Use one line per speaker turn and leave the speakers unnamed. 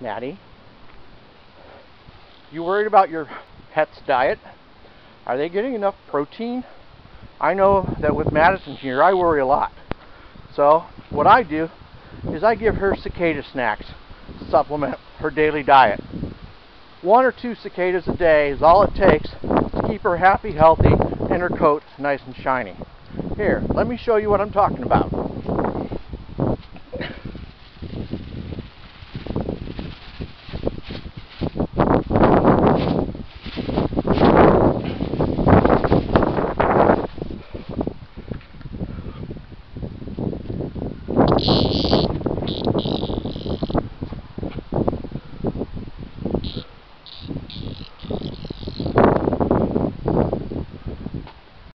Maddie, you worried about your pet's diet? Are they getting enough protein? I know that with Madison here, I worry a lot. So what I do is I give her cicada snacks to supplement her daily diet. 1 or 2 cicadas a day is all it takes to keep her happy, healthy, and her coat nice and shiny. Here, let me show you what I'm talking about.